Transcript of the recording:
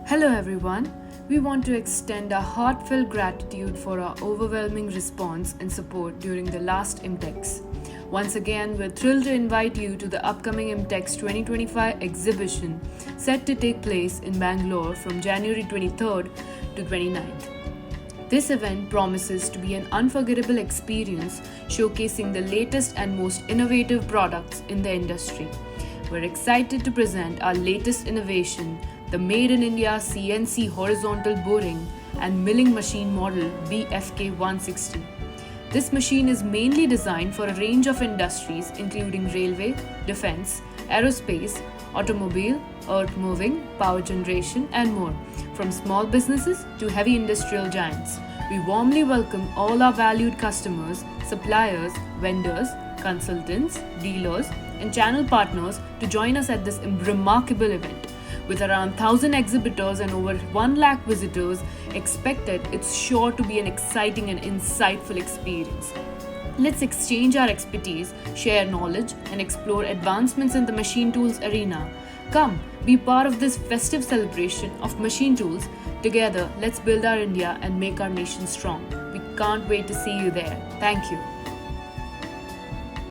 Hello everyone. We want to extend our heartfelt gratitude for our overwhelming response and support during the last IMTEX. Once again, we're thrilled to invite you to the upcoming IMTEX 2025 exhibition set to take place in Bangalore from January 23rd to 29th. This event promises to be an unforgettable experience showcasing the latest and most innovative products in the industry. We're excited to present our latest innovation, the Made in India CNC horizontal boring and milling machine model BFK 160. This machine is mainly designed for a range of industries including railway, defense, aerospace, automobile, earth moving, power generation, and more, from small businesses to heavy industrial giants. We warmly welcome all our valued customers, suppliers, vendors, consultants, dealers, and channel partners to join us at this remarkable event. With around 1,000 exhibitors and over 1 lakh visitors expected, it's sure to be an exciting and insightful experience. Let's exchange our expertise, share knowledge, and explore advancements in the machine tools arena. Come, be part of this festive celebration of machine tools. Together, let's build our India and make our nation strong. We can't wait to see you there. Thank you.